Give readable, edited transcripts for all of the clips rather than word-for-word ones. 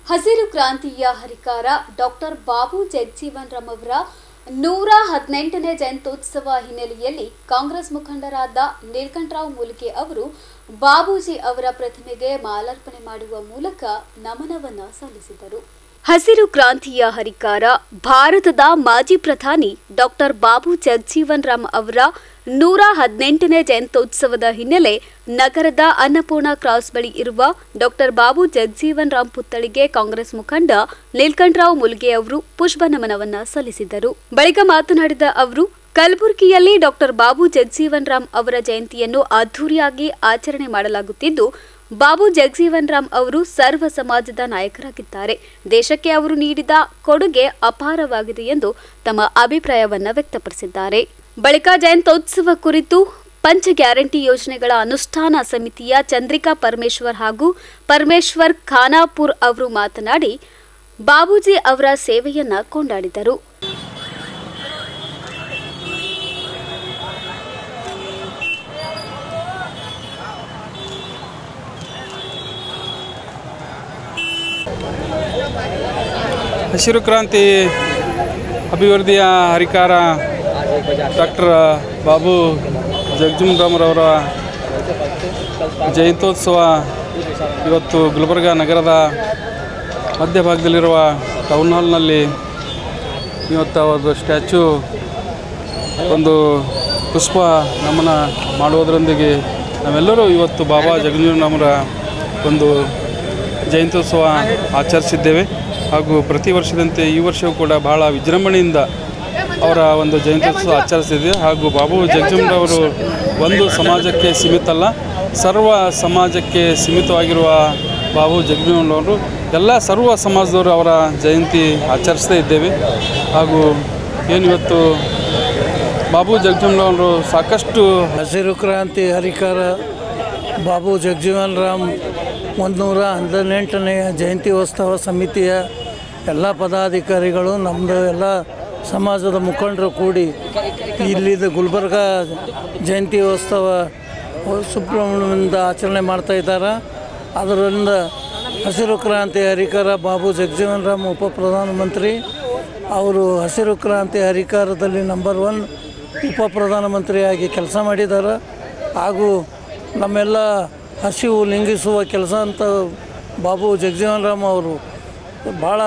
ಹಸಿರು ಕ್ರಾಂತಿಯ ಹರಿಕಾರ ಡಾಕ್ಟರ್ ಬಾಬು ಜಗಜೀವನ್ ರಾಮ್ ಅವರ 118ನೇ ಜಯಂತ್ಯೋತ್ಸವ ಹಿನ್ನೆಲೆಯಲ್ಲಿ ಕಾಂಗ್ರೆಸ್ ಮುಖಂಡರಾದ ನೀಲಕಂಠರಾವ್ ಮೂಲ್ಗೆ ಅವರು ಬಾಬೂಜಿ ಅವರ ಪ್ರತಿಮೆಗೆ ಮಾಲಾರ್ಪಣೆ ಮಾಡುವ ಮೂಲಕ ನಮನವನ್ನು ಸಲ್ಲಿಸಿದರು. ಹಸಿರು ಕ್ರಾಂತಿಯ ಹರಿಕಾರ ಭಾರತದ ಮಾಜಿ ಪ್ರಧಾನಿ ಡಾಕ್ಟರ್ ಬಾಬು ಜಗಜೀವನ್ ರಾಮ್ ಅವರ 118ನೇ ಜಯಂತ್ಯೋತ್ಸವದ ಹಿನ್ನೆಲೆ ನಗರದ ಅನ್ನಪೂರ್ಣ ಕ್ರಾಸ್ ಬಳಿ ಇರುವ ಡಾಕ್ಟರ್ ಬಾಬು ಜಗಜೀವನ್ ರಾಮ್ ಪುತ್ಥಳಿಗೆ ಕಾಂಗ್ರೆಸ್ ಮುಖಂಡ ನೀಲಕಂಠರಾವ್ ಮೂಲ್ಗೆ ಅವರು ಪುಷ್ಪ ನಮನವನ್ನು ಸಲ್ಲಿಸಿದರು. ಬಳಿಕ ಮಾತನಾಡಿದ ಅವರು, ಕಲಬುರಗಿಯಲ್ಲಿ ಡಾಕ್ಟರ್ ಬಾಬು ಜಗಜೀವನ್ ರಾಮ್ ಅವರ ಜಯಂತಿಯನ್ನು ಅದ್ದೂರಿಯಾಗಿ ಆಚರಣೆ ಮಾಡಲಾಗುತ್ತಿದ್ದು, ಬಾಬು ಜಗಜೀವನ್ ರಾಮ್ ಅವರು ಸರ್ವ ಸಮಾಜದ ನಾಯಕರಾಗಿದ್ದಾರೆ. ದೇಶಕ್ಕೆ ಅವರು ನೀಡಿದ ಕೊಡುಗೆ ಅಪಾರವಾಗಿದೆ ಎಂದು ತಮ್ಮ ಅಭಿಪ್ರಾಯವನ್ನು ವ್ಯಕ್ತಪಡಿಸಿದ್ದಾರೆ. ಬಳಿಕ ಜಯಂತ್ಯೋತ್ಸವ ಕುರಿತು ಪಂಚ ಗ್ಯಾರಂಟಿ ಯೋಜನೆಗಳ ಅನುಷ್ಠಾನ ಸಮಿತಿಯ ಚಂದ್ರಿಕಾ ಪರಮೇಶ್ವರ್ ಹಾಗೂ ಪರಮೇಶ್ವರ್ ಖಾನಾಪುರ್ ಅವರು ಮಾತನಾಡಿ ಬಾಬೂಜಿ ಅವರ ಸೇವೆಯನ್ನ ಕೊಂಡಾಡಿದರು. ಹಸಿರು ಕ್ರಾಂತಿ ಅಭಿವೃದ್ಧಿಯ ಹರಿಕಾರ ಡಾಕ್ಟರ್ ಬಾಬು ಜಗಜೀವನ್ ರಾಮ್ ಅವರ ಜಯಂತ್ಯೋತ್ಸವ ಇವತ್ತು ಗುಲ್ಬರ್ಗ ನಗರದ ಮಧ್ಯಭಾಗದಲ್ಲಿರುವ ಟೌನ್ ಹಾಲ್ನಲ್ಲಿ ಇವತ್ತು ಒಂದು ಸ್ಟ್ಯಾಚ್ಯೂ ಒಂದು ಪುಷ್ಪ ನಮನ ಮಾಡುವುದರೊಂದಿಗೆ ನಾವೆಲ್ಲರೂ ಇವತ್ತು ಬಾಬಾ ಜಗಜೀವನ್ ರಾಮರ ಒಂದು ಜಯಂತ್ಯೋತ್ಸವ ಆಚರಿಸಿದ್ದೇವೆ. ಹಾಗೂ ಪ್ರತಿ ವರ್ಷದಂತೆ ಈ ವರ್ಷವೂ ಕೂಡ ಬಹಳ ವಿಜೃಂಭಣೆಯಿಂದ ಅವರ ಒಂದು ಜಯಂತ್ಯೋತ್ಸವ ಆಚರಿಸಿದೆ. ಹಾಗೂ ಬಾಬು ಜಗಜೀವನ್ ಅವರು ಒಂದು ಸಮಾಜಕ್ಕೆ ಸೀಮಿತ ಅಲ್ಲ, ಸರ್ವ ಸಮಾಜಕ್ಕೆ ಸೀಮಿತವಾಗಿರುವ ಬಾಬು ಜಗಜೀವನ್ ಅವರು ಎಲ್ಲ ಸರ್ವ ಸಮಾಜದವರು ಅವರ ಜಯಂತಿ ಆಚರಿಸ್ತಾ ಇದ್ದೇವೆ. ಹಾಗೂ ಏನಿವತ್ತು ಬಾಬು ಜಗಜೀವನ್ ಅವರು ಸಾಕಷ್ಟು ಹಸಿರು ಕ್ರಾಂತಿ ಹರಿಕಾರ ಬಾಬು ಜಗಜೀವನ್ ರಾಮ್ 118ನೇ ಜಯಂತ್ಯೋತ್ಸವ ಸಮಿತಿಯ ಎಲ್ಲ ಪದಾಧಿಕಾರಿಗಳು, ನಮ್ಮದು ಎಲ್ಲ ಸಮಾಜದ ಮುಖಂಡರು ಕೂಡಿ ಇಲ್ಲಿದ್ದ ಗುಲ್ಬರ್ಗ ಜಯಂತ್ಯೋತ್ಸವ ಸುಬ್ರಹ್ಮಣ್ಯದಿಂದ ಆಚರಣೆ ಮಾಡ್ತಾಯಿದ್ದಾರೆ. ಅದರಿಂದ ಹಸಿರು ಕ್ರಾಂತಿ ಹರಿಕಾರ ಬಾಬು ಜಗಜೀವನ್ ರಾಮ್ ಉಪ ಪ್ರಧಾನಮಂತ್ರಿ ಅವರು ಹಸಿರು ಕ್ರಾಂತಿ ಹರಿಕಾರದಲ್ಲಿ ನಂಬರ್ 1 ಉಪ ಪ್ರಧಾನಮಂತ್ರಿಯಾಗಿ ಕೆಲಸ ಮಾಡಿದ್ದಾರೆ. ಹಾಗೂ ನಮ್ಮೆಲ್ಲ ಹಸಿವು ನೀಗಿಸುವ ಕೆಲಸ ಅಂತ ಬಾಬು ಜಗಜೀವನ್ ರಾಮ್ ಅವರು ಭಾಳ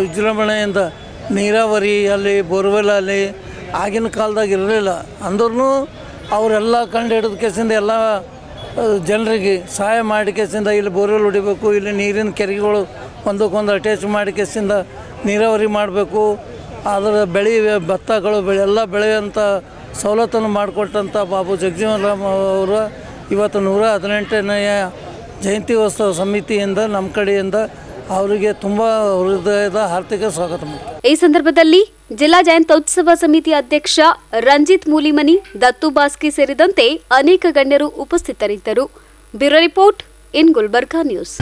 ವಿಜೃಂಭಣೆಯಿಂದ ನೀರಾವರಿಯಲ್ಲಿ ಬೋರ್ವೆಲಲ್ಲಿ ಆಗಿನ ಕಾಲದಾಗ ಇರಲಿಲ್ಲ ಅಂದ್ರೂ ಅವರೆಲ್ಲ ಕಂಡು ಹಿಡಿದ ಕೇಸಿಂದ ಎಲ್ಲ ಜನರಿಗೆ ಸಹಾಯ ಮಾಡಿ ಕೇಸಿಂದ ಇಲ್ಲಿ ಬೋರ್ವೆಲ್ ಹೊಡಿಬೇಕು, ಇಲ್ಲಿ ನೀರಿನ ಕೆರೆಗಳು ಒಂದಕ್ಕೊಂದು ಅಟ್ಯಾಚ್ ಮಾಡಿ ಕೇಸಿಂದ ನೀರಾವರಿ ಮಾಡಬೇಕು, ಅದರ ಭತ್ತಗಳು ಎಲ್ಲ ಬೆಳೆಯುವಂಥ ಸವಲತ್ತನ್ನು ಮಾಡಿಕೊಟ್ಟಂಥ ಬಾಬು ಜಗಜೀವನ್ ರಾಮ್ ಅವರು ಇವತ್ತು 118ನೇ ಜಯಂತ್ಯೋತ್ಸವ ಸಮಿತಿಯಿಂದ ನಮ್ಮ ಕಡೆಯಿಂದ ಅವರಿಗೆ ತುಂಬ ಹೃದಯದ ಹಾರ್ದಿಕ ಸ್ವಾಗತ ಮಾಡ್ತಾರೆ. ಈ ಸಂದರ್ಭದಲ್ಲಿ ಜಿಲ್ಲಾ ಜಯಂತ್ಯೋತ್ಸವ ಸಮಿತಿ ಅಧ್ಯಕ್ಷ ರಂಜಿತ್ ಮೂಲಿಮನಿ, ದತ್ತು ಬಾಸ್ಕಿ ಸೇರಿದಂತೆ ಅನೇಕ ಗಣ್ಯರು ಉಪಸ್ಥಿತರಿದ್ದರು. Bureau report in Gulbarga news.